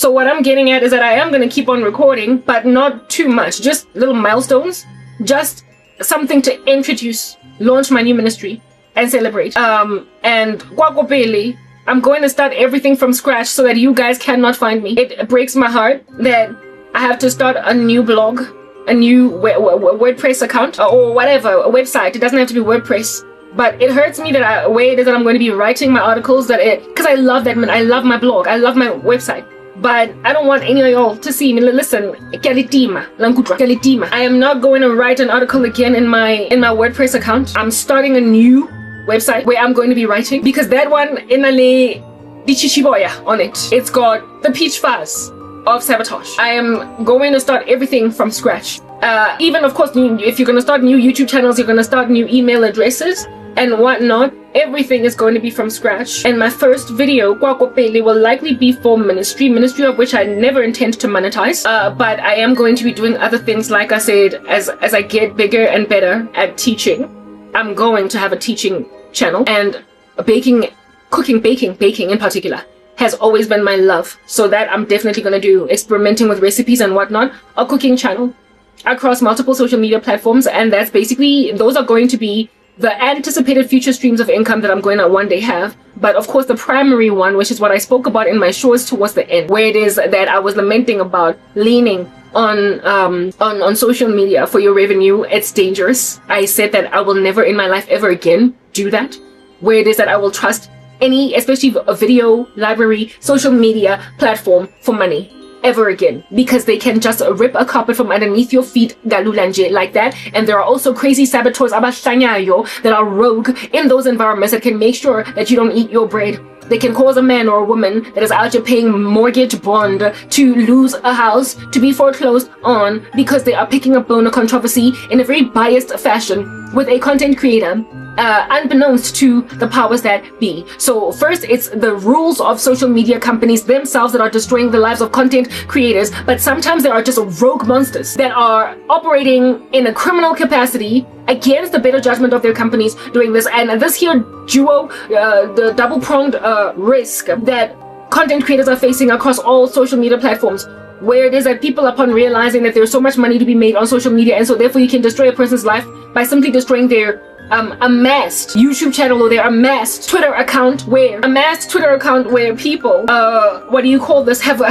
So what I'm getting at is that I am going to keep on recording, but not too much. Just little milestones. Just something to introduce, launch my new ministry, and celebrate. And kwakopele, I'm going to start everything from scratch so that you guys cannot find me. It breaks my heart that I have to start a new blog, a new WordPress account, or whatever, a website. It doesn't have to be WordPress. But it hurts me that way it is that I'm going to be writing my articles, because I love that, man. I love my blog. I love my website. But I don't want any of y'all to see me. Listen, I am not going to write an article again in my WordPress account. I'm starting a new website where I'm going to be writing, because that one inale di chichiboya on it. It's got the peach fuzz of sabotage. I am going to start everything from scratch. Even of course, if you're going to start new YouTube channels, you're going to start new email addresses and whatnot. Everything is going to be from scratch. And my first video, kwakopele, will likely be for ministry of which I never intend to monetize. But I am going to be doing other things, like I said, as I get bigger and better at teaching. I'm going to have a teaching channel, and baking in particular has always been my love. So that I'm definitely going to do, experimenting with recipes and whatnot, a cooking channel across multiple social media platforms. And that's basically, those are going to be the anticipated future streams of income that I'm going to one day have. But of course, the primary one, which is what I spoke about in my shorts towards the end, where it is that I was lamenting about leaning on social media for your revenue. It's dangerous. I said that I will never in my life ever again do that, where it is that I will trust any, especially a video library, social media platform for money ever again, because they can just rip a carpet from underneath your feet galulanje like that. And there are also crazy saboteurs abahlanyayo that are rogue in those environments that can make sure that you don't eat your bread. They can cause a man or a woman that is out here paying mortgage bond to lose a house, to be foreclosed on, because they are picking up bone or controversy in a very biased fashion with a content creator, unbeknownst to the powers that be. So first, it's the rules of social media companies themselves that are destroying the lives of content creators, but sometimes there are just rogue monsters that are operating in a criminal capacity against the better judgment of their companies doing this. And this here duo, the double-pronged risk that content creators are facing across all social media platforms, where it is that people, upon realizing that there's so much money to be made on social media, and so therefore you can destroy a person's life by simply destroying their amassed YouTube channel or their amassed Twitter account, where people, have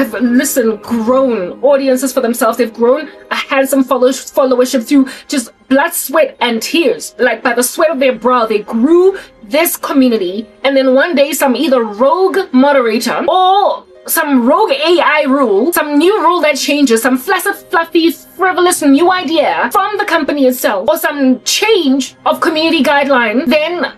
grown audiences for themselves. They've grown a handsome followership through just blood, sweat, and tears. Like by the sweat of their brow, they grew this community. And then one day, some either rogue moderator or some rogue AI rule, some new rule that changes, some fluffy, frivolous new idea from the company itself, or some change of community guideline, then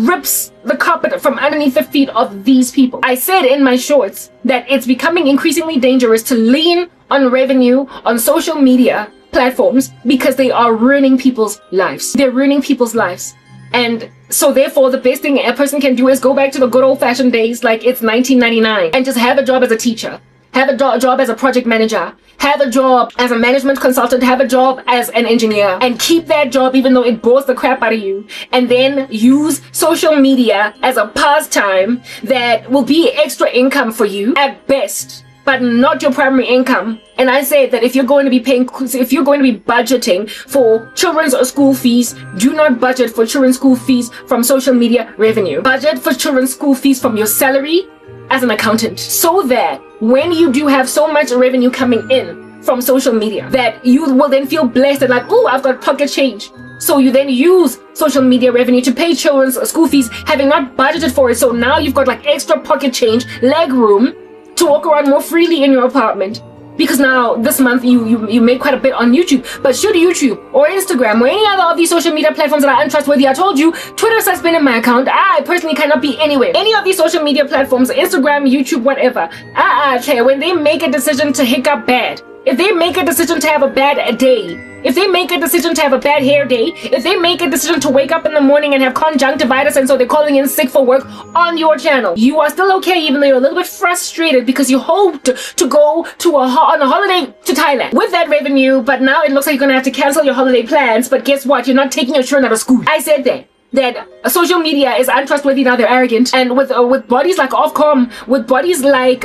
rips the carpet from underneath the feet of these people. I said in my shorts that it's becoming increasingly dangerous to lean on revenue on social media platforms, because they are ruining people's lives. They're ruining people's lives. And so therefore, the best thing a person can do is go back to the good old-fashioned days, like it's 1999, and just have a job as a teacher, have a job as a project manager, have a job as a management consultant, have a job as an engineer, and keep that job even though it bores the crap out of you, and then use social media as a pastime that will be extra income for you at best, but not your primary income. And I say that if you're going to be budgeting for children's school fees, do not budget for children's school fees from social media revenue. Budget for children's school fees from your salary as an accountant, so that when you do have so much revenue coming in from social media, that you will then feel blessed and like, oh, I've got pocket change. So you then use social media revenue to pay children's school fees, having not budgeted for it. So now you've got like extra pocket change, leg room, to walk around more freely in your apartment, because now this month you made quite a bit on YouTube. But should YouTube or Instagram or any other of these social media platforms that are untrustworthy, I told you, Twitter suspended my account. I personally cannot be anywhere. Any of these social media platforms, Instagram, YouTube, whatever. Okay, when they make a decision to hiccup bad, if they make a decision to have a bad day, if they make a decision to have a bad hair day, if they make a decision to wake up in the morning and have conjunctivitis and so they're calling in sick for work on your channel, you are still okay, even though you're a little bit frustrated because you hoped to go on a holiday to Thailand with that revenue, but now it looks like you're gonna have to cancel your holiday plans. But guess what? You're not taking your children out of school. I said that social media is untrustworthy now. They're arrogant, and with bodies like Ofcom, with bodies like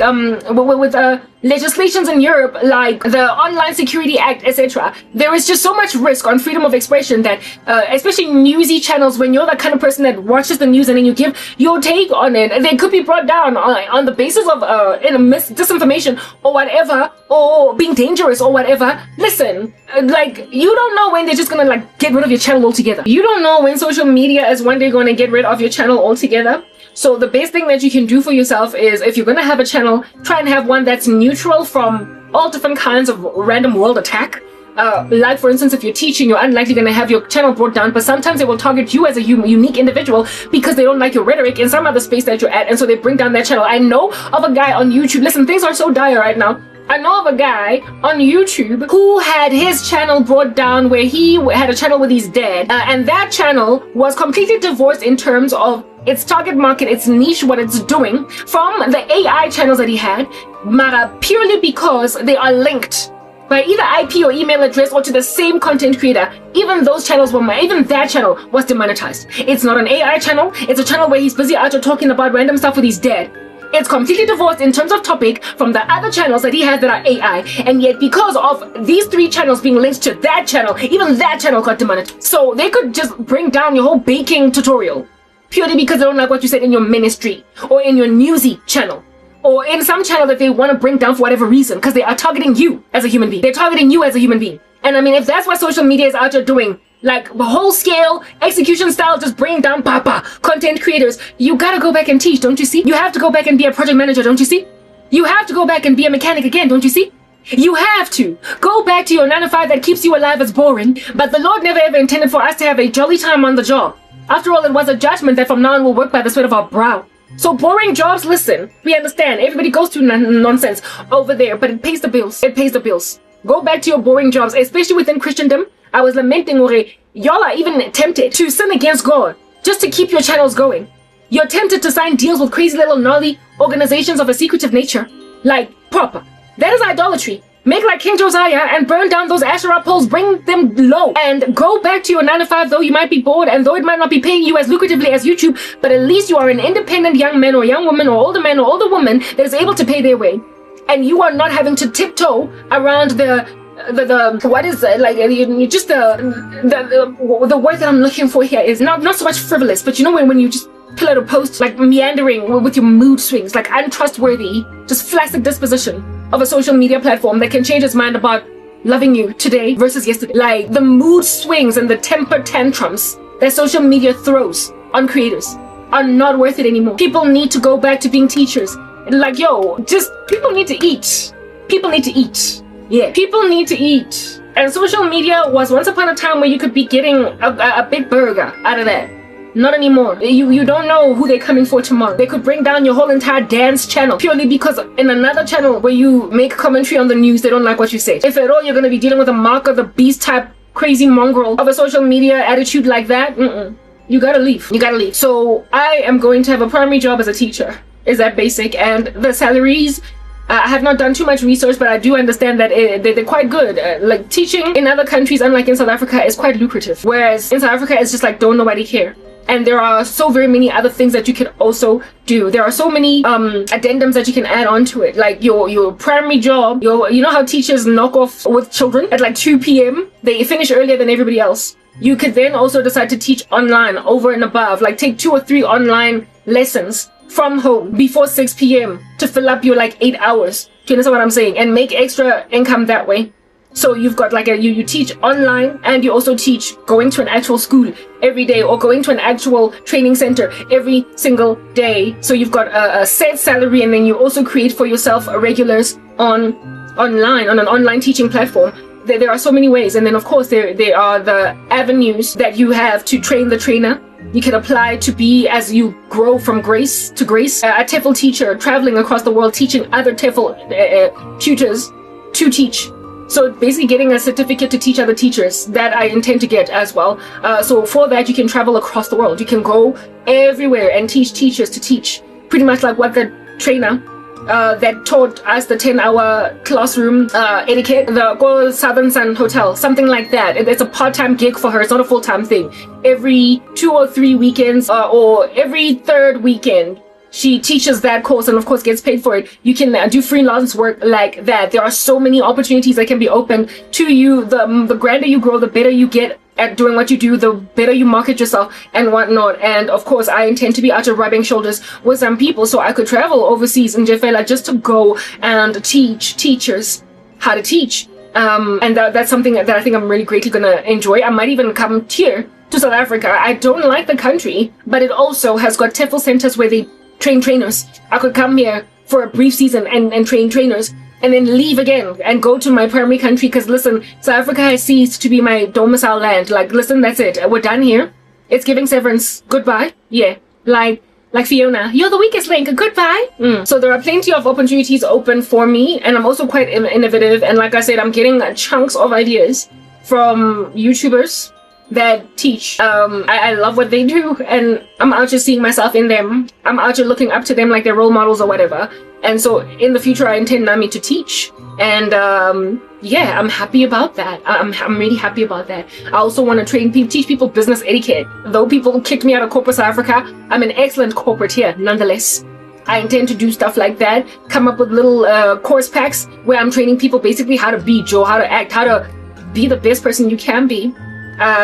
legislations in Europe, like the Online Security Act, etc., there is just so much risk on freedom of expression that, especially newsy channels, when you're the kind of person that watches the news and then you give your take on it, they could be brought down on the basis of disinformation or whatever, or being dangerous or whatever. Listen, like, you don't know when they're just gonna like get rid of your channel altogether. You don't know when social media is one day gonna get rid of your channel altogether. So the best thing that you can do for yourself is, if you're going to have a channel, try and have one that's neutral from all different kinds of random world attack. Like, for instance, if you're teaching, you're unlikely going to have your channel brought down, but sometimes they will target you as a unique individual because they don't like your rhetoric in some other space that you're at, and so they bring down that channel. I know of a guy on YouTube. Listen, things are so dire right now. I know of a guy on YouTube who had his channel brought down, where he had a channel with his dad, and that channel was completely divorced in terms of its target market, its niche, what it's doing, from the AI channels that he had, purely because they are linked by either IP or email address or to the same content creator. Even those channels were, even that channel was demonetized. It's not an AI channel, it's a channel where he's busy out there talking about random stuff with his dad. It's completely divorced in terms of topic from the other channels that he has that are AI, and yet because of these 3 channels being linked to that channel, even that channel got demonetized. So they could just bring down your whole baking tutorial purely because they don't like what you said in your ministry or in your newsy channel or in some channel that they want to bring down for whatever reason, because they are targeting you as a human being. They're targeting you as a human being. And I mean, if that's what social media is out there doing, like whole scale execution style, just bring down content creators, you gotta go back and teach, don't you see? You have to go back and be a project manager, don't you see? You have to go back and be a mechanic again, don't you see? You have to go back to your 9 to 5 that keeps you alive as boring, but the Lord never ever intended for us to have a jolly time on the job. After all, it was a judgment that from now on will work by the sweat of our brow. So boring jobs, listen, we understand. Everybody goes through nonsense over there, but it pays the bills. It pays the bills. Go back to your boring jobs, especially within Christendom. I was lamenting, y'all are even tempted to sin against God just to keep your channels going. You're tempted to sign deals with crazy little gnarly organizations of a secretive nature. Like, proper. That is idolatry. Make like King Josiah and burn down those Asherah poles, bring them low, and go back to your 9 to 5, though you might be bored and though it might not be paying you as lucratively as YouTube, but at least you are an independent young man or young woman or older man or older woman that is able to pay their way. And you are not having to tiptoe around the what is it? Like, you just the word that I'm looking for here is not so much frivolous, but you know when you just pull out a post, like meandering with your mood swings, like untrustworthy, just flaccid disposition of a social media platform that can change its mind about loving you today versus yesterday. Like the mood swings and the temper tantrums that social media throws on creators are not worth it anymore. People need to go back to being teachers. Like, yo, just people need to eat. People need to eat. Yeah, people need to eat. And social media was once upon a time where you could be getting a big burger out of that. Not anymore. You don't know who they're coming for tomorrow. They could bring down your whole entire dance channel purely because in another channel where you make commentary on the news, they don't like what you say. If at all you're going to be dealing with a mark of the beast type crazy mongrel of a social media attitude like that, you gotta leave. You gotta leave. So I am going to have a primary job as a teacher. Is that basic? And the salaries, I have not done too much research, but I do understand that they're quite good. Like teaching in other countries, unlike in South Africa, is quite lucrative. Whereas in South Africa, it's just like don't nobody care. And there are so very many other things that you can also do. There are so many addendums that you can add on to it. Like your primary job, you know how teachers knock off with children at like 2 p.m. They finish earlier than everybody else. You could then also decide to teach online over and above, like take 2 or 3 online lessons from home before 6 p.m. to fill up your like 8 hours. Do you understand what I'm saying? And make extra income that way. So you've got like you teach online and you also teach going to an actual school every day or going to an actual training center every single day. So you've got a set salary, and then you also create for yourself regulars on an online teaching platform. There are so many ways. And then of course there are the avenues that you have to train the trainer. You can apply to be, as you grow from grace to grace, a TEFL teacher traveling across the world teaching other TEFL tutors to teach. So basically getting a certificate to teach other teachers that I intend to get as well. So for that, you can travel across the world. You can go everywhere and teach teachers to teach. Pretty much like what the trainer that taught us the 10-hour classroom etiquette, the Go Southern Sun Hotel, something like that. It's a part-time gig for her. It's not a full-time thing. Every 2 or 3 weekends or every third weekend, she teaches that course and of course gets paid for it. You can do freelance work like that. There are so many opportunities that can be opened to you. The grander you grow, the better you get at doing what you do, the better you market yourself and whatnot. And of course, I intend to be out of rubbing shoulders with some people so I could travel overseas in Jefela just to go and teach teachers how to teach. And that's something that I think I'm really greatly gonna enjoy. I might even come here to South Africa. I don't like the country, but it also has got TEFL centers where they train trainers. I could come here for a brief season and train trainers and then leave again and go to my primary country, because listen, South Africa has ceased to be my domicile land. Like, listen, that's it. We're done here. It's giving severance. Goodbye. Yeah. Like Fiona, you're the weakest link. Goodbye. So there are plenty of opportunities open for me, and I'm also quite innovative. And like I said, I'm getting chunks of ideas from YouTubers that teach. I love what they do, and I'm out just seeing myself in them. I'm out just looking up to them like they're role models or whatever. And so in the future, I intend Nami to teach. And yeah, I'm happy about that. I'm really happy about that. I also want to teach people business etiquette. Though people kicked me out of corporate South Africa, I'm an excellent corporate here nonetheless. I intend to do stuff like that, come up with little course packs where I'm training people basically how to be Joe, how to act, how to be the best person you can be.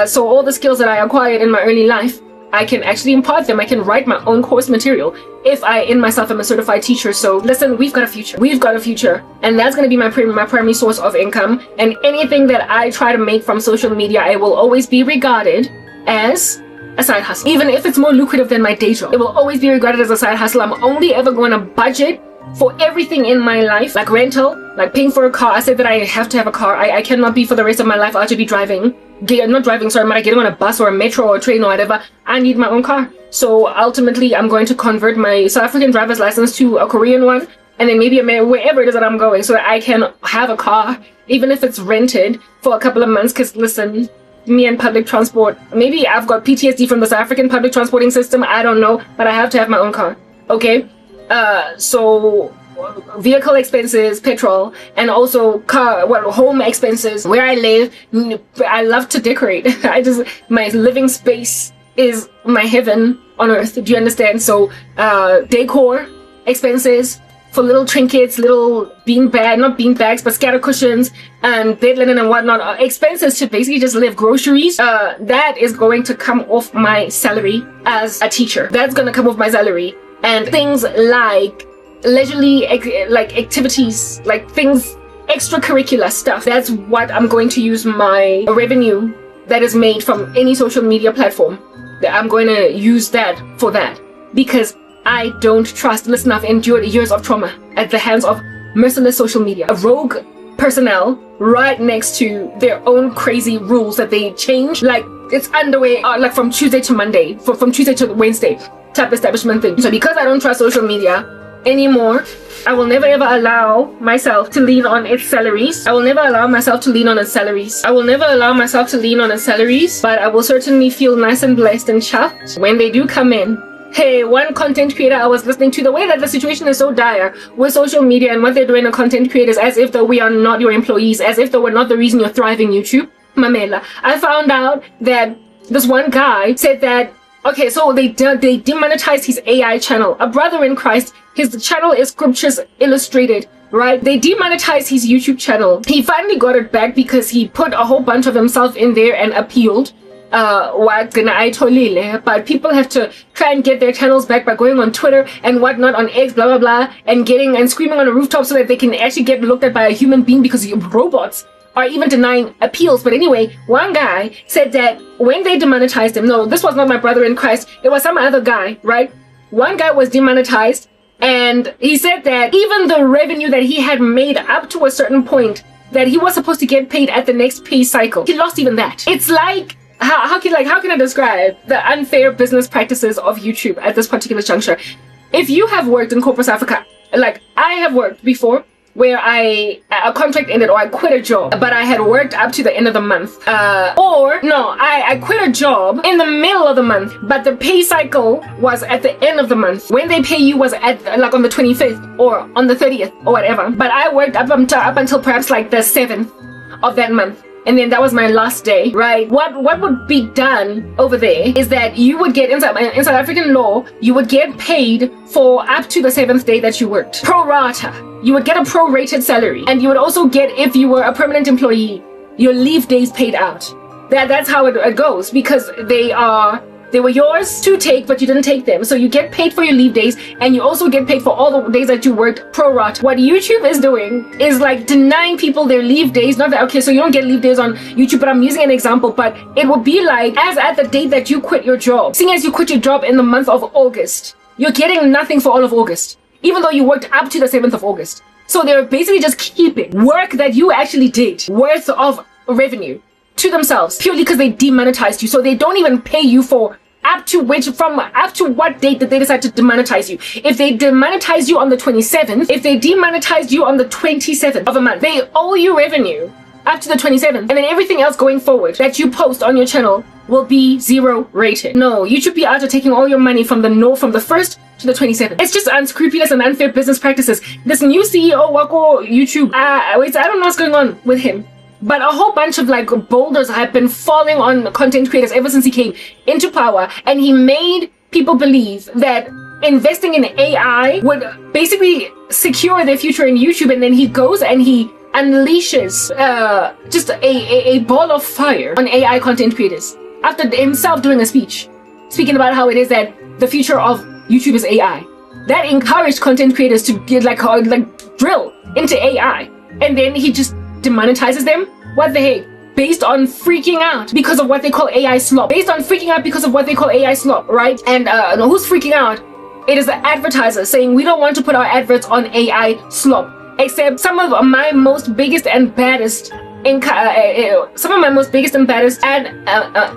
So all the skills that I acquired in my early life, I can actually impart them. I can write my own course material if I in myself am a certified teacher. So listen, we've got a future. We've got a future. And that's going to be my primary source of income. And anything that I try to make from social media, I will always be regarded as a side hustle. Even if it's more lucrative than my day job, it will always be regarded as a side hustle. I'm only ever going to budget for everything in my life, like rental, like paying for a car. I said that I have to have a car. I cannot be for the rest of my life. I'll just be driving. Not driving, sorry, but getting on a bus or a metro or a train or whatever. I need my own car. So ultimately, I'm going to convert my South African driver's license to a Korean one, and then maybe wherever it is that I'm going, so that I can have a car, even if it's rented for a couple of months. Because listen, me and public transport, maybe I've got PTSD from the South African public transporting system. I don't know, but I have to have my own car. Okay, so vehicle expenses, petrol, and also home expenses. Where I live, I love to decorate. My living space is my heaven on earth. Do you understand? So decor expenses for little trinkets, little not bean bags, but scatter cushions and bed linen and whatnot. Expenses to basically just live, groceries. That is going to come off my salary as a teacher. That's going to come off my salary. And things like leisurely activities, like things, extracurricular stuff, that's what I'm going to use my revenue that is made from any social media platform. I'm going to use that for that, because I don't trust. Listen, I've endured years of trauma at the hands of merciless social media, rogue personnel right next to their own crazy rules that they change like it's underway, like from Tuesday to Monday, from Tuesday to Wednesday type establishment thing. So because I don't trust social media anymore, I will never ever allow myself to lean on its salaries. I will never allow myself to lean on its salaries. I will never allow myself to lean on its salaries, but I will certainly feel nice and blessed and chuffed when they do come in. Hey, one content creator I was listening to, the way that the situation is so dire with social media and what they're doing to content creators, as if though we are not your employees, as if though we're not the reason you're thriving, YouTube. Mamela, I found out that this one guy said that, okay, so they demonetized his AI channel. A brother in Christ, his channel is Scriptures Illustrated, right? They demonetized his YouTube channel. He finally got it back because he put a whole bunch of himself in there and appealed. But people have to try and get their channels back by going on Twitter and whatnot, on X, blah blah blah, and screaming on a rooftop so that they can actually get looked at by a human being, because robots are even denying appeals. But anyway, one guy said that when they demonetized him, no, this was not my brother in Christ, it was some other guy, right? One guy was demonetized, and he said that even the revenue that he had made up to a certain point that he was supposed to get paid at the next pay cycle, he lost even that. It's like, how can I describe the unfair business practices of YouTube at this particular juncture? If you have worked in corporate South Africa, like I have worked before, where a contract ended or I quit a job, but I had worked up to the end of the month. I quit a job in the middle of the month, but the pay cycle was at the end of the month. When they pay you was at like on the 25th or on the 30th or whatever. But I worked up until perhaps like the 7th of that month. and then that was my last day, right? What would be done over there is that you would get, in South African law, you would get paid for up to the 7th day that you worked. Pro rata. You would get a prorated salary, and you would also get, if you were a permanent employee, your leave days paid out. That's how it goes, because they were yours to take, but you didn't take them. So you get paid for your leave days, and you also get paid for all the days that you worked pro rata. What YouTube is doing is like denying people their leave days. Not that, okay, so you don't get leave days on YouTube, but I'm using an example, but it would be like, as at the date that you quit your job, seeing as you quit your job in the month of August, you're getting nothing for all of August, even though you worked up to the 7th of August. So they're basically just keeping work that you actually did worth of revenue to themselves, purely because they demonetized you. So they don't even pay you for up to what date that they decide to demonetize you. If they demonetize you on the 27th, if they demonetized you on the 27th of a month, they owe you revenue up to the 27th, and then everything else going forward that you post on your channel will be 0 rated. No, you should be out of taking all your money from the 1st to the 27th. It's just unscrupulous and unfair business practices. This new CEO Wako YouTube, I don't know what's going on with him. But a whole bunch of like boulders have been falling on content creators ever since he came into power, and he made people believe that investing in AI would basically secure their future in YouTube, and then he goes and he unleashes just a ball of fire on AI content creators after himself doing a speech speaking about how it is that the future of YouTube is AI. That encouraged content creators to get like drill into AI, and then he just demonetizes them. What the heck? Based on freaking out because of what they call AI slop. Based on freaking out because of what they call AI slop, right? And who's freaking out? It is the advertisers saying we don't want to put our adverts on AI slop. Except some of my most biggest and baddest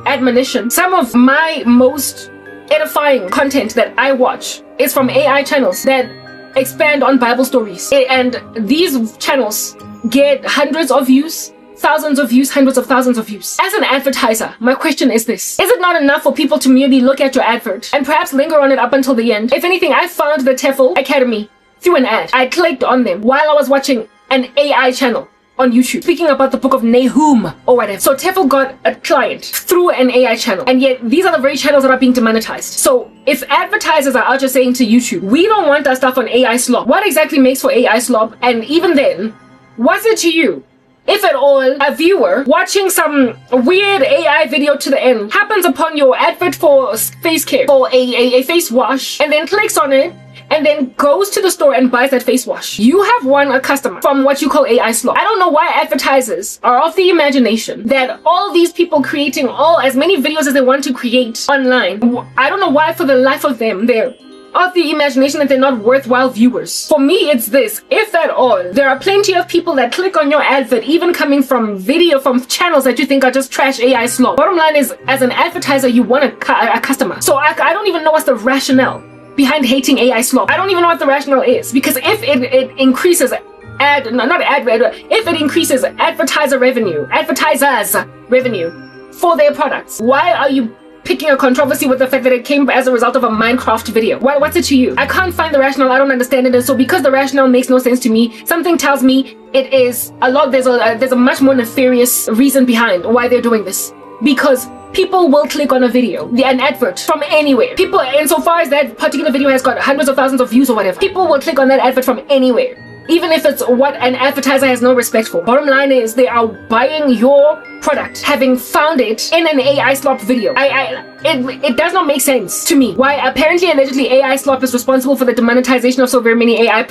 admonition, some of my most edifying content that I watch is from AI channels that expand on Bible stories. And these channels get hundreds of views, thousands of views, hundreds of thousands of views. As an advertiser, my question is this: is it not enough for people to merely look at your advert and perhaps linger on it up until the end? If anything, I found the TEFL Academy through an ad. I clicked on them while I was watching an AI channel on YouTube speaking about the book of Nahum or whatever. So TEFL got a client through an AI channel, and yet these are the very channels that are being demonetized. So if advertisers are out just saying to YouTube, we don't want our stuff on AI slop, what exactly makes for AI slop? And even then, what's it to you if at all a viewer watching some weird AI video to the end happens upon your advert for face care, for a face wash, and then clicks on it and then goes to the store and buys that face wash? You have won a customer from what you call AI slop. I don't know why advertisers are of the imagination that all these people creating as many videos as they want to create online, I don't know why for the life of them they're of the imagination that they're not worthwhile viewers. For me, it's this: if at all, there are plenty of people that click on your advert, even coming from channels that you think are just trash AI slop. Bottom line is, as an advertiser, you want a customer. So I don't even know what's the rationale behind hating AI slop. I don't even know what the rationale is, because if it increases if it increases advertisers' revenue for their products, why are you picking a controversy with the fact that it came as a result of a Minecraft video? What's it to you? I can't find the rationale. I don't understand it. And so because the rationale makes no sense to me, something tells me it is there's a much more nefarious reason behind why they're doing this. Because people will click on a video, an advert from anywhere. People, insofar as that particular video has got hundreds of thousands of views or whatever, people will click on that advert from anywhere, even if it's what an advertiser has no respect for. Bottom line is, they are buying your product having found it in an AI slop video. It does not make sense to me why allegedly AI slop is responsible for the demonetization of so very many AI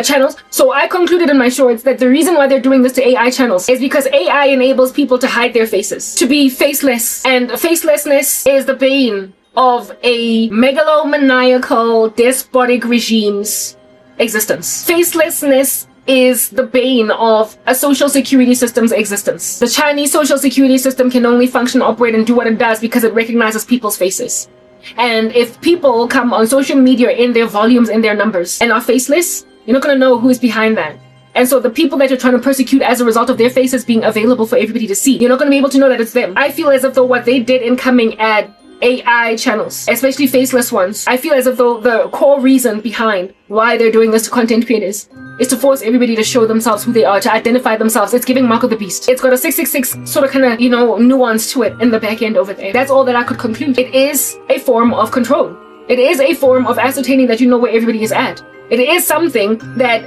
channels. So I concluded in my shorts that the reason why they're doing this to AI channels is because AI enables people to hide their faces, to be faceless, and facelessness is the bane of a megalomaniacal despotic regime's existence. Facelessness is the bane of a social security system's existence. The Chinese social security system can only function, operate, and do what it does because it recognizes people's faces. And if people come on social media in their volumes, in their numbers, and are faceless, you're not going to know who is behind that. And so the people that you're trying to persecute as a result of their faces being available for everybody to see, you're not going to be able to know that it's them. I feel as if though what they did in coming at AI channels, especially faceless ones, I feel as if though the core reason behind why they're doing this to content creators is to force everybody to show themselves who they are, to identify themselves. It's giving Mark of the Beast. It's got a 666 sort of kind of, nuance to it in the back end over there. That's all that I could conclude. It is a form of control. It is a form of ascertaining that you know where everybody is at. It is something that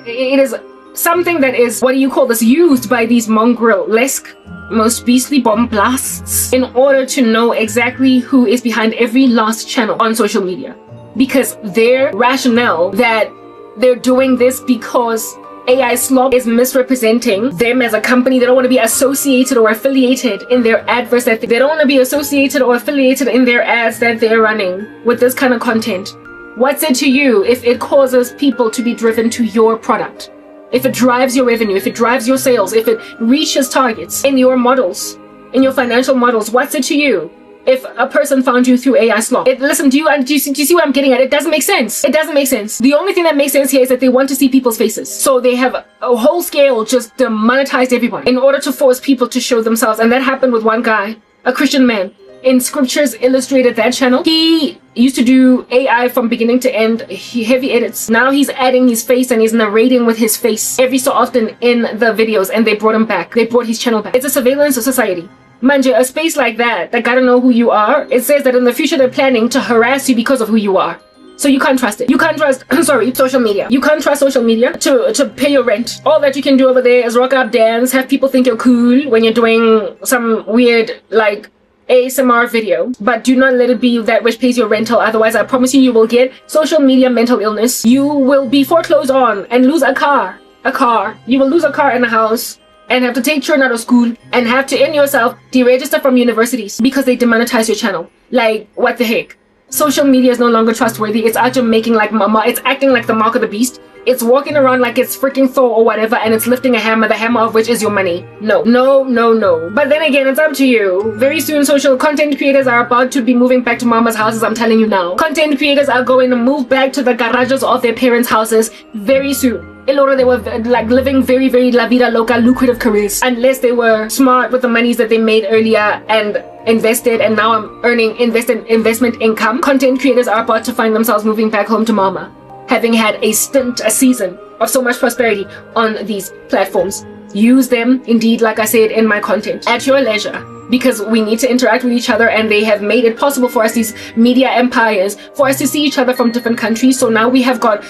what do you call this, used by these mongrel-esque, most beastly bomb blasts in order to know exactly who is behind every last channel on social media. Because their rationale that they're doing this because AI Slop is misrepresenting them as a company. They don't want to be associated or affiliated in their adverts. They don't want to be associated or affiliated in their ads that they're running with this kind of content. What's it to you if it causes people to be driven to your product? If it drives your revenue, if it drives your sales, if it reaches targets in your models, in your financial models, what's it to you if a person found you through AI Slop? Listen, do you see what I'm getting at? It doesn't make sense. It doesn't make sense. The only thing that makes sense here is that they want to see people's faces. So they have a whole scale just demonetized everyone in order to force people to show themselves. And that happened with one guy, a Christian man. In Scriptures Illustrated, that channel, he used to do AI from beginning to end, heavy edits. Now he's adding his face and he's narrating with his face every so often in the videos, and they brought him back. They brought his channel back. It's a surveillance of society. Manje, a space like that gotta know who you are. It says that in the future they're planning to harass you because of who you are. So you can't trust it. You can't trust, social media. You can't trust social media to pay your rent. All that you can do over there is rock up, dance, have people think you're cool when you're doing some weird, ASMR video, but do not let it be that which pays your rental. Otherwise, I promise you, you will get social media mental illness. You will be foreclosed on and lose a car. You will lose a car and a house and have to take children out of school and have to end yourself, deregister from universities because they demonetize your channel. What the heck? Social media is no longer trustworthy. It's out making like mama. It's acting like the Mark of the Beast. It's walking around like it's freaking Thor or whatever, and it's lifting a hammer, the hammer of which is your money. No. But then again, it's up to you. Very soon, social content creators are about to be moving back to mama's houses, I'm telling you now. Content creators are going to move back to the garages of their parents' houses very soon. In order they were living very, very la vida loca, lucrative careers. Unless they were smart with the monies that they made earlier and invested, and now I'm earning investment income. Content creators are about to find themselves moving back home to mama, having had a season of so much prosperity on these platforms. Use them, indeed, like I said, in my content at your leisure, because we need to interact with each other, and they have made it possible for us, these media empires, for us to see each other from different countries. So now we have got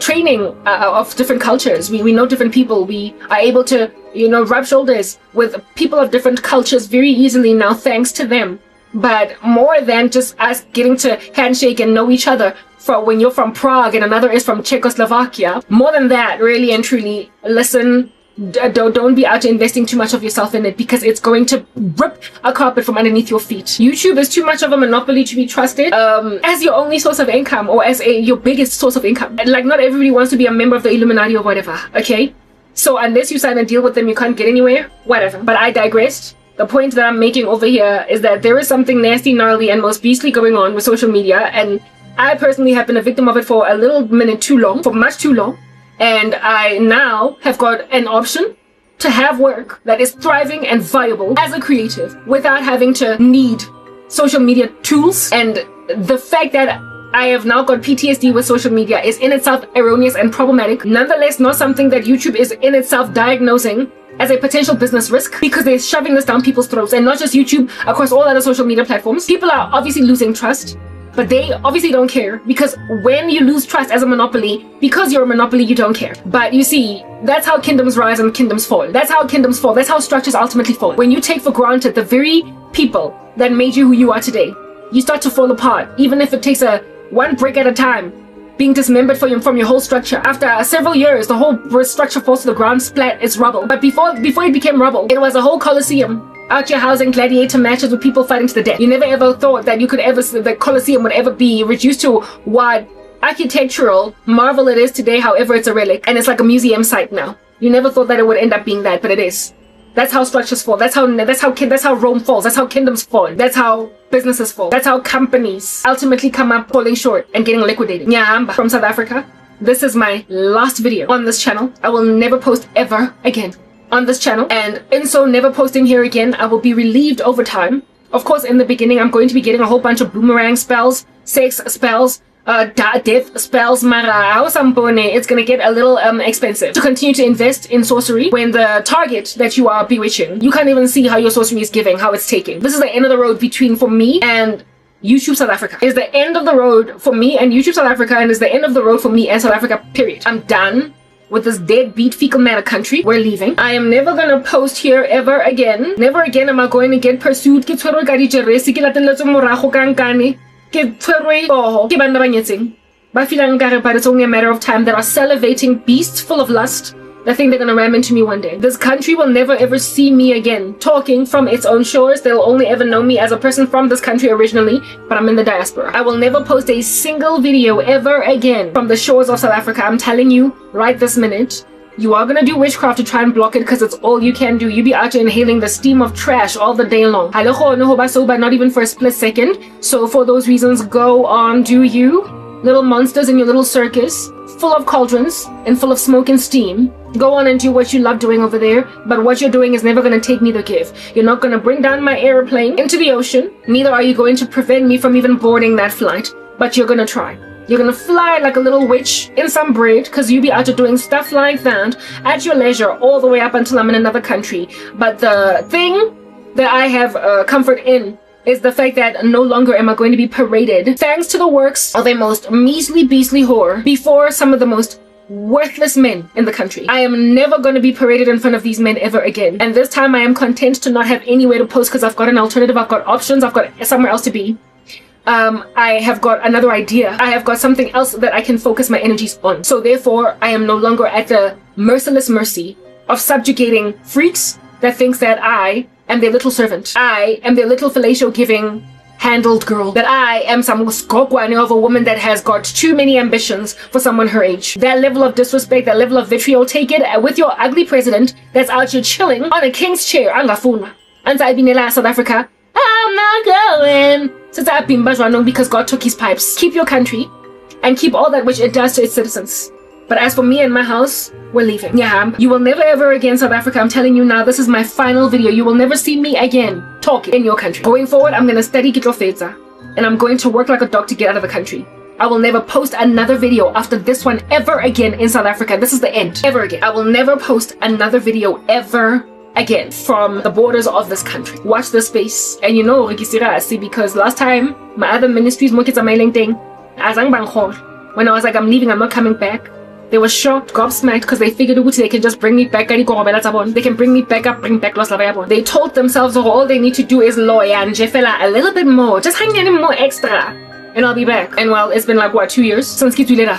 training of different cultures. We know different people. We are able to, rub shoulders with people of different cultures very easily now, thanks to them. But more than just us getting to handshake and know each other from when you're from Prague and another is from Czechoslovakia, more than that, really and truly, listen, don't be out investing too much of yourself in it, because it's going to rip a carpet from underneath your feet. YouTube is too much of a monopoly to be trusted as your only source of income, or as your biggest source of income. Not everybody wants to be a member of the Illuminati or whatever, okay? So unless you sign a deal with them, you can't get anywhere, whatever. But I digressed. The point that I'm making over here is that there is something nasty, gnarly, and most beastly going on with social media, and I personally have been a victim of it for a little minute too long, for much too long. And I now have got an option to have work that is thriving and viable as a creative without having to need social media tools. And the fact that I have now got PTSD with social media is in itself erroneous and problematic. Nonetheless, not something that YouTube is in itself diagnosing as a potential business risk, because they're shoving this down people's throats. And not just YouTube, across all other social media platforms. People are obviously losing trust, but they obviously don't care, because when you lose trust as a monopoly, because you're a monopoly, you don't care. But you see, that's how kingdoms rise and kingdoms fall. That's how kingdoms fall. That's how structures ultimately fall. When you take for granted the very people that made you who you are today, you start to fall apart, even if it takes one brick at a time, being dismembered from your whole structure. After several years, the whole structure falls to the ground, splat, it's rubble. But before it became rubble, it was a whole coliseum out here housing gladiator matches with people fighting to the death. You never ever thought that the Colosseum would ever be reduced to what architectural marvel it is today. However, it's a relic, and it's like a museum site now. You never thought that it would end up being that, but it is. That's how structures fall. That's how Rome falls. That's how kingdoms fall. That's how businesses fall. That's how companies ultimately come up falling short and getting liquidated. Nyahamba from South Africa. This is my last video on this channel. I will never post ever again on this channel, and in so never posting here again, I will be relieved over time. Of course, in the beginning, I'm going to be getting a whole bunch of boomerang spells, sex spells, death spells, mara, it's gonna get a little expensive to continue to invest in sorcery when the target that you are bewitching, you can't even see how your sorcery is giving, how it's taking. This is the end of the road for me and YouTube South Africa. Is the end of the road for me and YouTube South Africa, and is the end of the road for me and South Africa, period. I'm done with this deadbeat fecal matter country. We're leaving. I am never gonna post here ever again. Never again am I going to get pursued. But it's only a matter of time. There are salivating beasts full of lust that think they're gonna ram into me one day. This country will never ever see me again talking from its own shores. They'll only ever know me as a person from this country originally, but I'm in the diaspora. I will never post a single video ever again from the shores of South Africa. I'm telling you right this minute. You are gonna do witchcraft to try and block it because it's all you can do. You be out there inhaling the steam of trash all the day long. Not even for a split second. So for those reasons, go on, do you. Little monsters in your little circus, full of cauldrons and full of smoke and steam. Go on and do what you love doing over there, but what you're doing is never going to take me the give. You're not going to bring down my airplane into the ocean. Neither are you going to prevent me from even boarding that flight, but you're going to try. You're going to fly like a little witch in some braid because you be out there doing stuff like that at your leisure all the way up until I'm in another country. But the thing that I have comfort in is the fact that no longer am I going to be paraded thanks to the works of a most measly beastly whore before some of the most worthless men in the country. I am never going to be paraded in front of these men ever again. And this time I am content to not have anywhere to post because I've got an alternative, I've got options, I've got somewhere else to be. I have got another idea. I have got something else that I can focus my energies on. So therefore, I am no longer at the merciless mercy of subjugating freaks that thinks that I am their little servant. I am their little fellatio-giving handled girl. That I am some skokwane of a woman that has got too many ambitions for someone her age. That level of disrespect, that level of vitriol, take it with your ugly president that's out here chilling on a king's chair. Angafuna. Anza ibinela South Africa. I'm not going. Since I've been bajwanong because God took his pipes. Keep your country and keep all that which it does to its citizens. But as for me and my house, we're leaving. Yeah, you will never ever again, South Africa. I'm telling you now, this is my final video. You will never see me again talking in your country. Going forward, I'm going to study Kitlofetsa. And I'm going to work like a dog to get out of the country. I will never post another video after this one ever again in South Africa. This is the end. Ever again. I will never post another video ever again from the borders of this country. Watch this space. And you know, because last time, my other ministries, when I was like, I'm leaving, I'm not coming back. They were shocked, gobsmacked, because they figured they can just bring me back. They can bring me back up, bring back Los Lavayabon. They told themselves all they need to do is lawyer and Jeffela a little bit more. Just hang in more extra. And I'll be back. And well, it's been like, what, 2 years since Kitulera.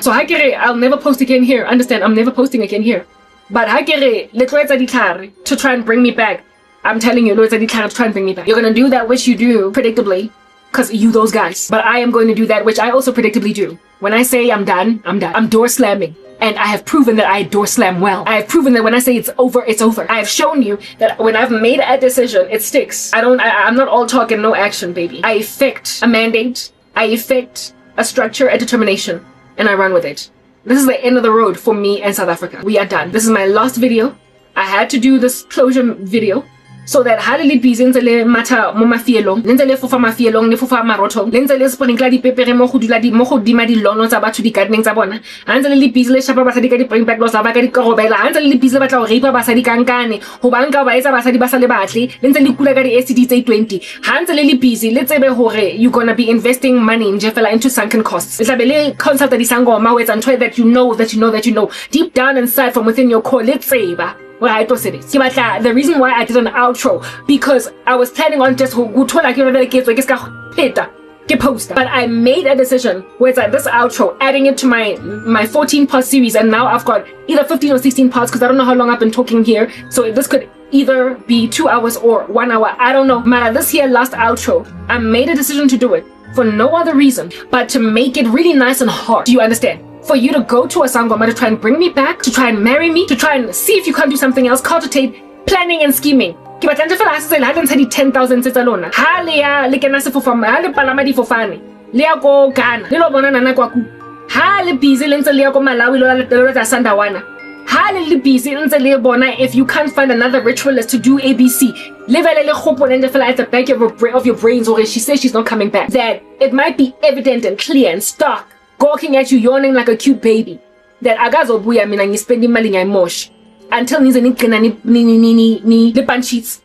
So I'll never post again here. Understand, I'm never posting again here. But to try and bring me back. I'm telling you, to try and bring me back. You're gonna do that which you do, predictably. Because you those guys. But I am going to do that which I also predictably do. When I say I'm done, I'm done. I'm door slamming. And I have proven that I door slam well. I have proven that when I say it's over, it's over. I have shown you that when I've made a decision, it sticks. I'm not all talk and no action, baby. I effect a mandate. I effect a structure, a determination. And I run with it. This is the end of the road for me and South Africa. We are done. This is my last video. I had to do this closure video. So that hadili bizinzele mata mo mafielong lenzele fofa mafielong le fofa marotong lenzele sprinkla di pepere mo go dula di mo go dima di lono tsa batho di gardening tsa bona hanzele le bizile shapa basadi ka di bring back los lava ka di korobela hanzele le bizile batla go ripa basadi kankane go banka ba etsa basadi ba sa le batle lenzele le kula ka di STD tsa 20 hanzele le busy le tsebe hore you gonna be investing money in Jeffela into sunken costs le tlabe consult di sangoma with and that you know deep down inside from within your core le tseba. The reason why I did an outro because I was planning on just poster. But I made a decision where it's like this outro, adding it to my 14-part series, and now I've got either 15 or 16 parts because I don't know how long I've been talking here. So this could either be 2 hours or 1 hour. I don't know. Man, this here last outro, I made a decision to do it for no other reason but to make it really nice and hard. Do you understand? For you to go to a sangoma to try and bring me back, to try and marry me, to try and see if you can't do something else, cogitate, planning and scheming. Ke batla ntle fela se la ntsha di 10,000 tsa lona. Ha le ya le kena sefofane, ha le palama difofane. Le ya go Ghana, le lo bona nana kwa ku. Ha le busy le ntse le ya go Malawi lo la tsa Sandawana. Highly busy if you can't find another ritualist to do ABC. At the back of your brains, or she says she's not coming back. That it might be evident and clear and stark, gawking at you, yawning like a cute baby. That agazobuya mina ngispendi imali ngayimosh. Until nize nigcina ni panchits,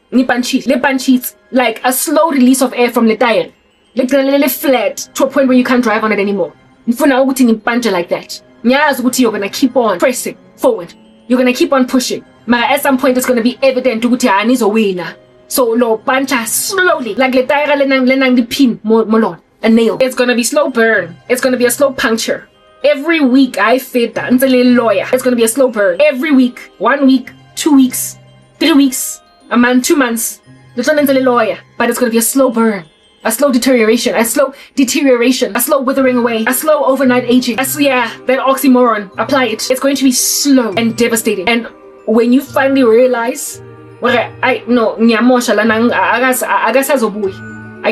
like a slow release of air from the tire. Like flat to a point where you can't drive on it anymore. Nifuna ukuthi ngipanche like that. Nyazi ukuthi you're gonna keep on pressing forward. You're gonna keep on pushing. But at some point it's gonna be evident ukuthi anizowina. So lo pancha slowly, like le tire lenang di pin molon, a nail. It's gonna be slow burn. It's gonna be a slow puncture. Every week I feed that until a lawyer. It's gonna be a slow burn. Every week, 1 week, 2 weeks, 3 weeks, a month, 2 months. It's not until a lawyer, but it's gonna be a slow burn. A slow deterioration, a slow withering away, a slow overnight aging. That oxymoron, apply it. It's going to be slow and devastating. And when you finally realize, I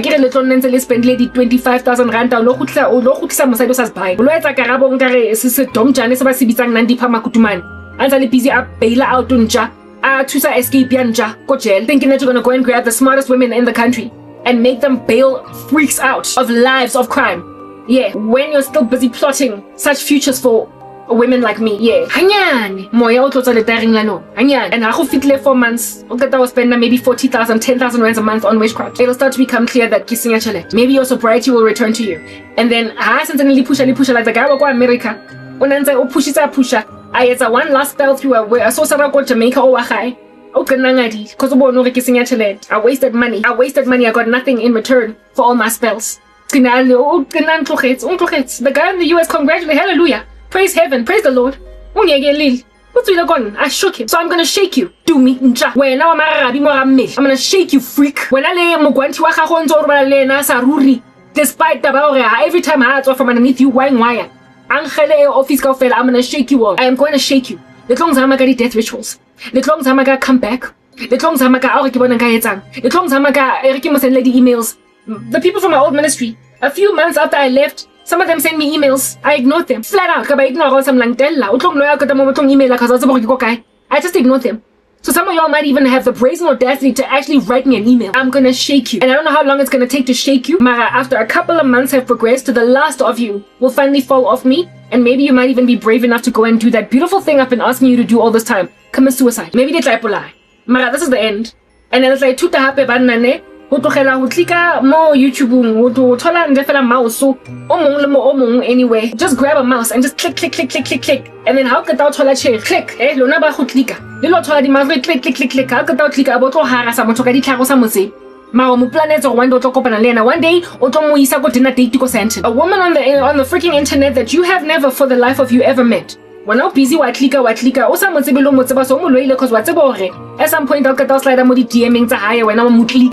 get a little mentally spend lady 25,000 rand down. Lo khutla mo sa buy. Lo etsa karabo nkare se dom jane se ba se bitsang nandi pha makutumane. Antsa le busy a bail out nja, a thusa escape ya nja ko jail, thinking that you're going to go and grab the smartest women in the country and make them bail freaks out of lives of crime. Yeah, when you're still busy plotting such futures for women like me. Yeah, hanyane moya o tlotsa le daring la no hanyane. And ha go fitle 4 months o keta o spend maybe 40,000 10,000 rands a month on witchcraft. It'll start to become clear that kissing a chalet, maybe your sobriety will return to you. And then suddenly pusha like the guy go America unanza o pusha it's a one last spell through a sorcerer go Jamaica o wa gae o kenangadi because o bona re kissing a chalet. I wasted money, I got nothing in return for all my spells. The guy in the US, congratulate, hallelujah, praise heaven, praise the Lord. I shook him. So I'm gonna shake you. Do me nja. When now I'm gonna shake you, freak. When I lay mugwanti wa khonzo le na saruri. Despite the every time I had from underneath you wine wire. Angele office go fell. I'm gonna shake you all. I am going to shake you. The long zamagari death rituals. The long zamaga come back. The long zamaga aurikibona ngayetsang. The long zamaga erikimo send lady emails. The people from my old ministry, a few months after I left, some of them sent me emails. I ignored them. Flat out. I just ignored them. So some of y'all might even have the brazen audacity to actually write me an email. I'm gonna shake you. And I don't know how long it's gonna take to shake you. Mara, after a couple of months have progressed, to the last of you will finally fall off me. And maybe you might even be brave enough to go and do that beautiful thing I've been asking you to do all this time. Commit suicide. Maybe they try polai. Mara, this is the end. And then it's like, tuta hape banane. Klika mo YouTube mouse anyway. Just grab a mouse and just click. And then how could that click? Lona ba go klika. Le lo thola di mouse click. How could that click about to hara sa motho ka ditlhago sa motse. Mara mo planets or one day o tlo kopana le ena. One day o tlo mo isa go dinner date ko Santa. A woman on the freaking internet that you have never for the life of you ever met. When I'm busy wa klika o sa motse belo motse ba so mo loile cause wa tseba hore at some point I'll get out slide mo di DMing tsa hae when I'm mutli.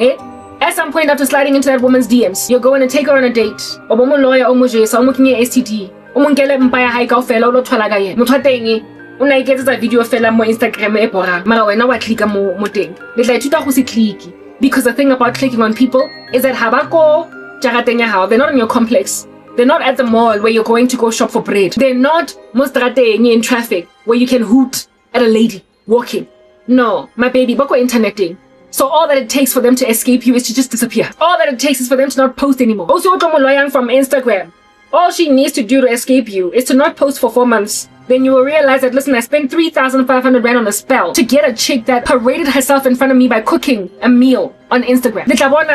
At some point after sliding into that woman's DMs, you're going to take her on a date. Obomo lawyer o mojesa o mokinye STD. O monkele mpaya hae ka ofela o lo thola ka yena. Motho teng o na iketsa video fela mo Instagram e borang. Mara wena wa klika mo teng. Le tla ithuta go se kliki. Because the thing about clicking on people is that habako jarateng ya hao, they're not in your complex. They're not at the mall where you're going to go shop for bread. They're not mostrateng in traffic where you can hoot at a lady walking. No, my baby, bako interneting. So all that it takes for them to escape you is to just disappear. All that it takes is for them to not post anymore. Also, from Instagram. All she needs to do to escape you is to not post for 4 months. Then you will realize that, listen, I spent 3,500 rand on a spell to get a chick that paraded herself in front of me by cooking a meal on Instagram.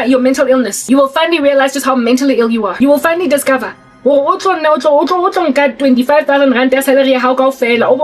Your mental illness. You will finally realize just how mentally ill you are. You will finally discover 25,000 rand salary how go fail o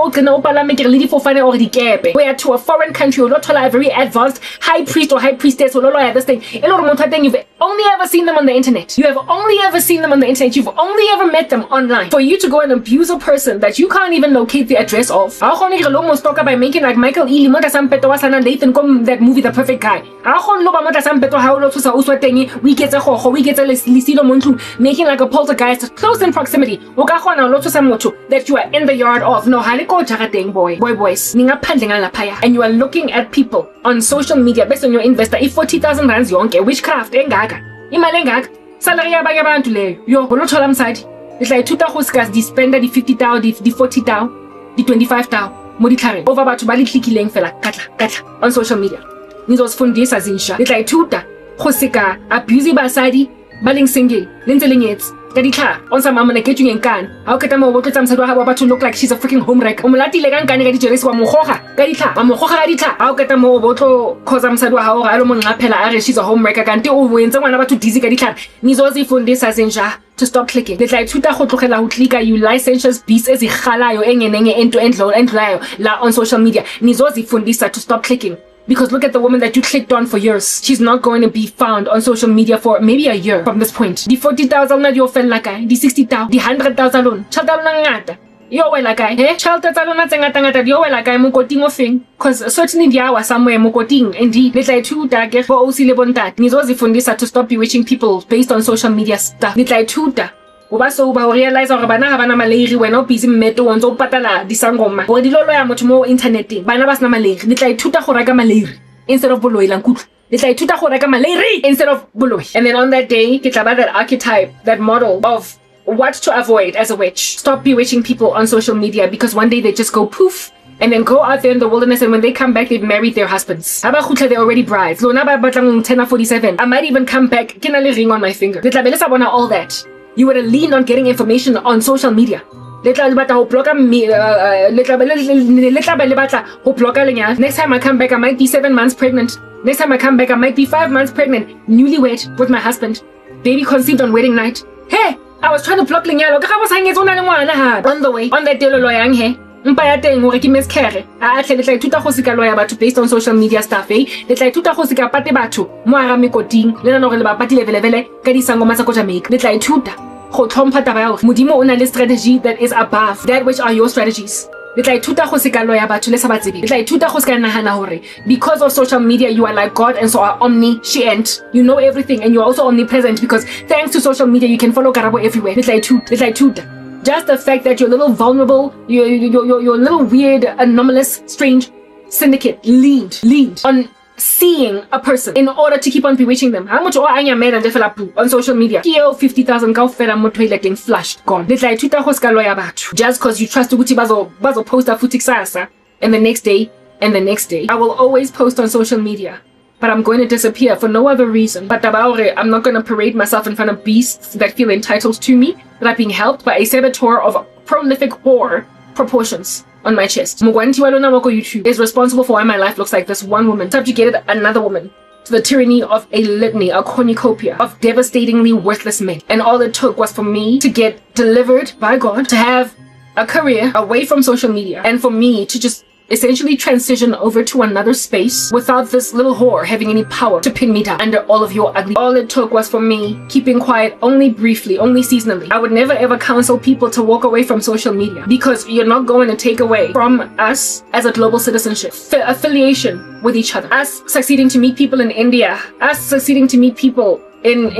palame ke le di fofane or di kepe we are to a foreign country o lo thola a very advanced high priest or high priestess o lo ya this thing you've only ever seen them on the internet. You have only ever seen them on the internet. You've only ever met them online. For you to go and abuse a person that you can't even locate the address of. How can you lo stoka by making like Michael E. Limota Sampeto wasana Nathan come that movie The Perfect Guy. How can lo ba mota Sampeto how lo tsa uswa tengi we get a lisilo muntu making like a poltergeist close in proximity. That you are in the yard of no haliko jarateng boys. Ninga pandinga la paya. And you are looking at people on social media based on your investor. If 40,000 rands yonke witchcraft engaga. Imali engaka. Salary yabanye abantu leyo. Yo lo thola msadi. It's like 2,000 di spender di 50,000 di 40,000 di 25,000. mo ditlhareng over batho ba le clickileng fela katla on social media. Nizosifundisa zinsha le tla ithuta go seka abuse basadi ba leng single le ntse le nyetse ka ditlha on sa mama na ketjung enkana ha o keta mo botlotsa mosadi wa habo batho look like she's a freaking home wrecker o molatile ka nkane ka dijeresi wa mogoga ka ditlha wa mogoga ka ditlha ha o keta mo botlo khoza mosadi wa hao ga lo mo nqaphela a re she's a home wrecker kanti o boentse ngwana batho dizzy ka ditlha nizozifundisa zinsha to stop clicking. Le tla ithuta go tlogela ho clicka you licentious beasts ezigalayo engenenge ento endlayo la on social media. Nizozifundisa to stop clicking. Because look at the woman that you clicked on for years. She's not going to be found on social media for maybe a year from this point. The 40,000 na yo fell like the 60,000, the 100,000 lon. Chalta lona ngata. Yo we like chalta lona ngata yo we like mo koting ofeng. Cause certainly the hour somewhere mo koting indeed. Le tla ithuta ke for osi le bontate. Nizozifundisa to stop bewitching people based on social media stuff. Le tla ithuta Oba so ba realize gore bana ga bana maleri wena o busy mmeto o ntse o patala disangoma gore dilolo ya motho mo interneteng bana ba sna maleri le tla ithuta go reka maleri instead of boloi la nkutlo le tla ithuta go reka maleri instead of boloi. And then on that day ke tla ba that archetype, that model of what to avoid as a witch. Stop bewitching people on social media because one day they just go poof and then go out there in the wilderness, and when they come back they've married their husbands. They're already brides. Lona ba batlang 10:47. I might even come back ke na le ring on my finger. Le tla be le sa bona all that. You would have leaned on getting information on social media. Next time I come back, I might be 7 months pregnant. Next time I come back, I might be 5 months pregnant. Newlywed with my husband. Baby conceived on wedding night. Hey, I was trying to block lenyalo. On the way, on that day, loyang he. Miscarry. I actually like tuta hosika lawyer about based on social media stuff, eh? Let's like tuta hosika pate batu. Moara mikoting, Lena no pati level, Kadisango Masako make. Let's like tuta. Ho trompa tabao. Mudimo una strategy that is above that which are your strategies. Let's like tuta hosika lawyer about less about Let's like tuta hoska nahana hore. Because of social media, you are like God and so are omniscient. You know everything and you're also omnipresent because thanks to social media, you can follow Karabo everywhere. Let's like tuta. Just the fact that you're a little vulnerable, you're a little weird, anomalous, strange syndicate leaned on seeing a person in order to keep on bewitching them. How much anya made and develop on social media? Kio 50,000 go fed mo toileting flushed gone. Let's like tuta hoska loya batho. Just cause you trust ukuthi bazo post a futhi kusasa and the next day and the next day. I will always post on social media. But I'm going to disappear for no other reason. But I'm not going to parade myself in front of beasts that feel entitled to me, that are being helped by a saboteur of prolific whore proportions on my chest. Mugwanti walona wako YouTube is responsible for why my life looks like this one woman subjugated another woman to the tyranny of a litany, a cornucopia of devastatingly worthless men. And all it took was for me to get delivered by God, to have a career away from social media, and for me to just essentially transition over to another space without this little whore having any power to pin me down under all of your ugly. All it took was for me keeping quiet only briefly, only seasonally. I would never ever counsel people to walk away from social media because you're not going to take away from us as a global citizenship, affiliation with each other, us succeeding to meet people in India, us succeeding to meet people in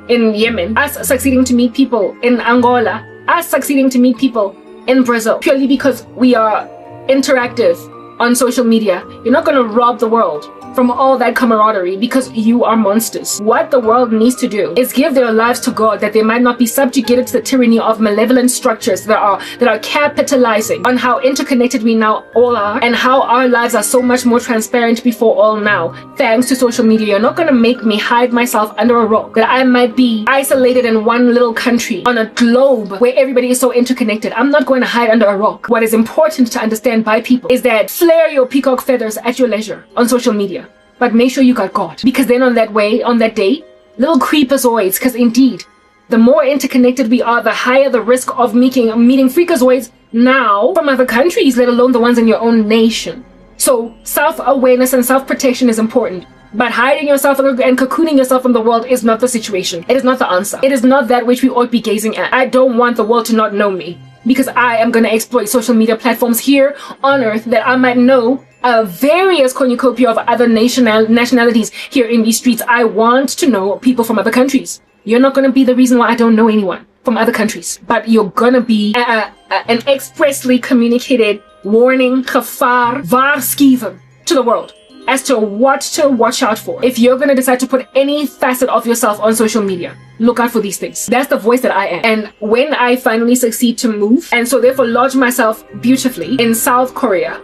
Yemen, us succeeding to meet people in Angola, us succeeding to meet people in Brazil, purely because we are interactive on social media. You're not going to rob the world from all that camaraderie because you are monsters. What the world needs to do is give their lives to God, that they might not be subjugated to the tyranny of malevolent structures that are capitalizing on how interconnected we now all are and how our lives are so much more transparent before all now thanks to social media. You're not going to make me hide myself under a rock, that I might be isolated in one little country on a globe where everybody is so interconnected. I'm not going to hide under a rock. What is important to understand by people is that flare your peacock feathers at your leisure on social media, but make sure you got God, because then on that day, little creepazoids, because indeed, the more interconnected we are, the higher the risk of meeting freakazoids now from other countries, let alone the ones in your own nation. So self-awareness and self-protection is important, but hiding yourself and cocooning yourself from the world is not the situation. It is not the answer. It is not that which we ought be gazing at. I don't want the world to not know me, because I am going to exploit social media platforms here on earth that I might know various cornucopia of other nationalities here in these streets. I want to know people from other countries. You're not going to be the reason why I don't know anyone from other countries, but you're going to be an expressly communicated warning, gevaar, waarschuwing to the world. as to what to watch out for. If you're going to decide to put any facet of yourself on social media, look out for these things. That's the voice that I am. And when I finally succeed to move, and so therefore lodge myself beautifully in South Korea,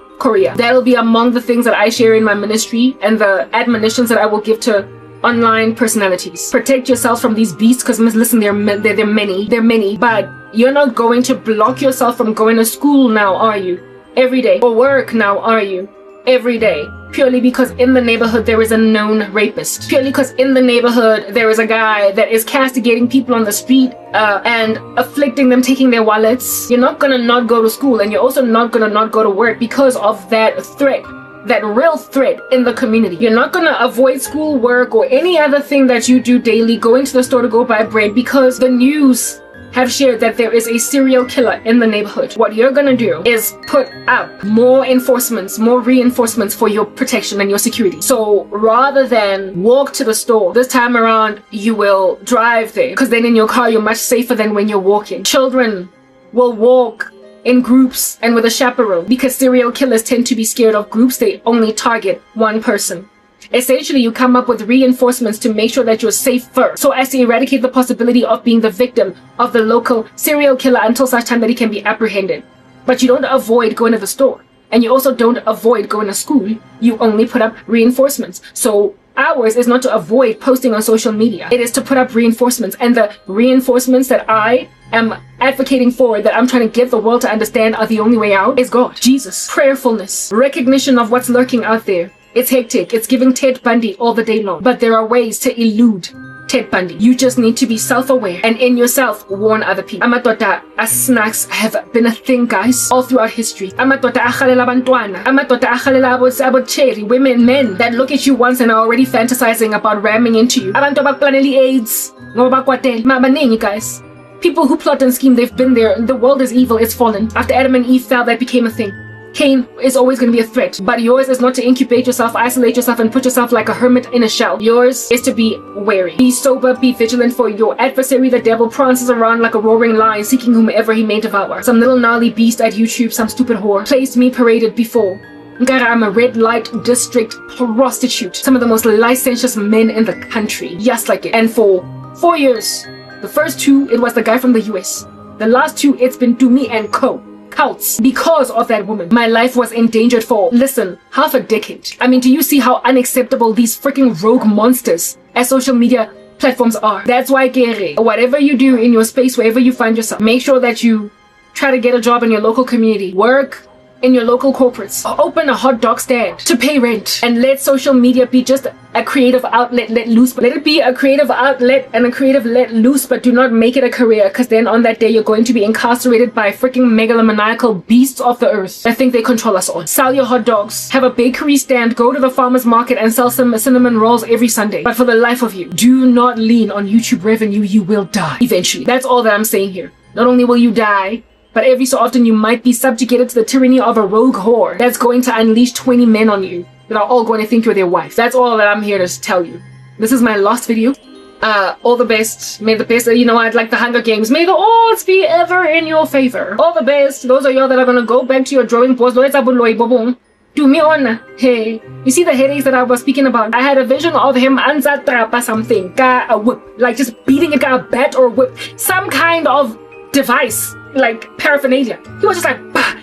that'll be among the things that I share in my ministry and the admonitions that I will give to online personalities. Protect yourself from these beasts, because listen, they're many, but you're not going to block yourself from going to school now, are you? Every day. Or work now, are you? Every day, purely because in the neighborhood there is a known rapist, purely because in the neighborhood there is a guy that is castigating people on the street and afflicting them, taking their wallets. You're not gonna not go to school, and you're also not gonna not go to work because of that threat, that real threat in the community. You're not gonna avoid school, work, or any other thing that you do daily, going to the store to go buy bread because the news have shared that there is a serial killer in the neighborhood. What you're gonna do is put up more enforcements, more reinforcements for your protection and your security. So rather than walk to the store, this time around you will drive there, because then in your car you're much safer than when you're walking. Children will walk in groups and with a chaperone, because serial killers tend to be scared of groups. They only target one person. Essentially, you come up with reinforcements to make sure that you're safe first, so as to eradicate the possibility of being the victim of the local serial killer until such time that he can be apprehended. But you don't avoid going to the store, and you also don't avoid going to school. You only put up reinforcements. So ours is not to avoid posting on social media. It is to put up reinforcements, and the reinforcements that I am advocating for, that I'm trying to get the world to understand are the only way out, is God, Jesus, prayerfulness, recognition of what's lurking out there. It's hectic. It's giving Ted Bundy all the day long. But there are ways to elude Ted Bundy. You just need to be self-aware, and in yourself warn other people. Amadota as snacks have been a thing, guys, all throughout history. Amadota akhalela bantwana. Amadota akhalela abo cherry women, men that look at you once and are already fantasizing about ramming into you. Abantu abakuplanela AIDS ngoba bakwatela. Mabaningi, guys. People who plot and scheme, they've been there. The world is evil. It's fallen. After Adam and Eve fell, that became a thing. Cain is always going to be a threat, but yours is not to incubate yourself, isolate yourself, and put yourself like a hermit in a shell. Yours is to be wary. Be sober, be vigilant, for your adversary, the devil, prances around like a roaring lion, seeking whomever he may devour. Some little gnarly beast at YouTube, some stupid whore, placed me paraded before. I'm a red light district prostitute. Some of the most licentious men in the country, just like it. And for 4 years, the first 2, it was the guy from the US. The last 2, it's been Dumi and Co. Cults. Because of that woman, my life was endangered for, listen, half a decade. I mean, do you see how unacceptable these freaking rogue monsters as social media platforms are? That's why, Kere, whatever you do in your space, wherever you find yourself, make sure that you try to get a job in your local community, work in your local corporates, or open a hot dog stand to pay rent, and let social media be just a creative outlet let loose. Let it be a creative outlet and a creative let loose, but do not make it a career, because then on that day you're going to be incarcerated by freaking megalomaniacal beasts of the earth that think they control us all. Sell your hot dogs, have a bakery stand, go to the farmer's market and sell some cinnamon rolls every Sunday. But for the life of you, do not lean on YouTube revenue. You will die eventually. That's all that I'm saying here. Not only will you die, but every so often you might be subjugated to the tyranny of a rogue whore that's going to unleash 20 men on you that are all going to think you're their wife. That's all that I'm here to tell you. This is my last video. All the best. May the best, you know, I'd like the Hunger Games. May the odds be ever in your favor. All the best. Those are y'all that are going to go back to your drawing boards. Do me honor. Hey, you see the headaches that I was speaking about? I had a vision of him anzatrapa something. A whip. Like just beating a bat or a whip. Some kind of device. Like paraphernalia. He was just like, bah,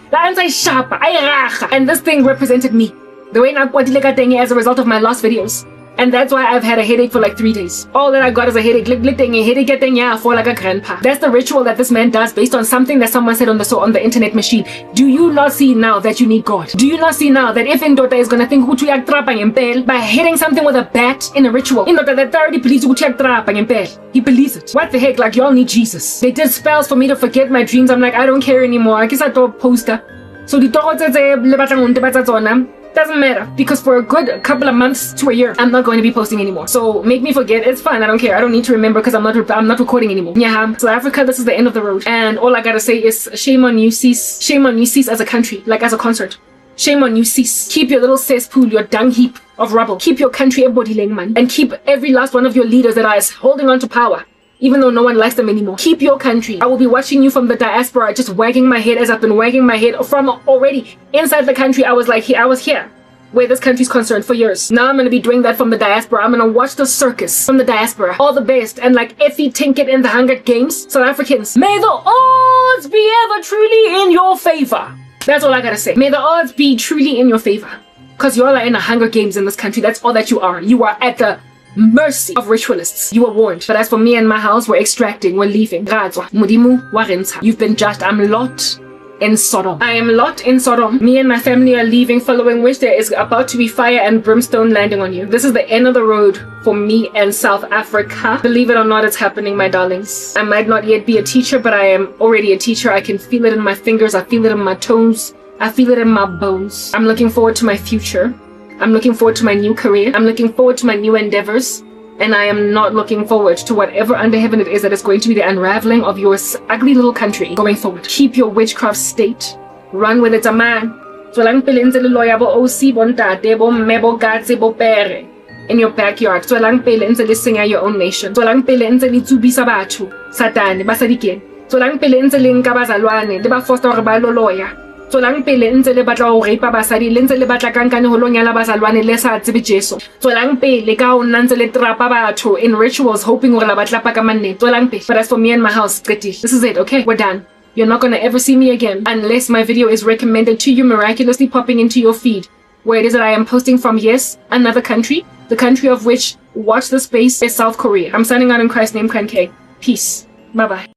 and this thing represented me. The way as a result of my last videos. And that's why I've had a headache for like 3 days. All that I got is a headache. For like a grandpa. That's the ritual that this man does based on something that someone said on the internet machine. Do you not see now that you need God? Do you not see now that if Indota is gonna think by hitting something with a bat in a ritual, he believes it. What the heck? Like, y'all need Jesus. They did spells for me to forget my dreams. I'm like, I don't care anymore. I guess I thought poster. So the doesn't matter, because for a good couple of months to a year, I'm not going to be posting anymore. So make me forget. It's fine. I don't care. I don't need to remember, because I'm not recording anymore. Yeah, South Africa, this is the end of the road. And all I gotta say is shame on you, sis. Shame on you, sis, as a country, like as a concert. Shame on you, sis. Keep your little cesspool, your dung heap of rubble. Keep your country embodiling, man. And keep every last one of your leaders that are holding on to power, even though no one likes them anymore. Keep your country. I will be watching you from the diaspora, just wagging my head as I've been wagging my head from already inside the country. I was like, I was here. where this country's concerned for years. Now I'm going to be doing that from the diaspora. I'm going to watch the circus from the diaspora. All the best. And like Effie Tinkett in the Hunger Games, South Africans, may the odds be ever truly in your favor. That's all I gotta say. May the odds be truly in your favor. Because you all are in the Hunger Games in this country. That's all that you are. You are at the mercy of ritualists. You were warned. But as for me and my house, we're extracting. We're leaving. You've been judged. I'm locked in Sodom. I am locked in Sodom. Me and my family are leaving, following which there is about to be fire and brimstone landing on you. This is the end of the road for me and South Africa. Believe it or not, it's happening, my darlings. I might not yet be a teacher, but I am already a teacher. I can feel it in my fingers. I feel it in my toes. I feel it in my bones. I'm looking forward to my future. I'm looking forward to my new career. I'm looking forward to my new endeavors. And I am not looking forward to whatever under heaven it is that is going to be the unraveling of your ugly little country going forward. Keep your witchcraft state. Run with it, a man. In your backyard. Tswelang pele ntse le senya your own nation. Tswelang pele ntse le tsubisa batho. Satane, basadikeng. Tswelang pele ntse le nka bazalwane, le ba foster hore ba lo loya. Tswelang pele ntse le batla ho rape basadi, le ntse le batla kankane ho lo nyala bazalwane le sa tsebe Jesu. Tswelang pele ka ho nna ntse le trapa batho in rituals hoping hore la batla pa ka manne. Tswelang pele. But as for me and my house, this is it, okay? We're done. You're not gonna ever see me again unless my video is recommended to you, miraculously popping into your feed. Where it is that I am posting from, yes, another country, the country of which, watch the space, is South Korea. I'm signing out in Christ's name, Kran K. Peace. Bye-bye.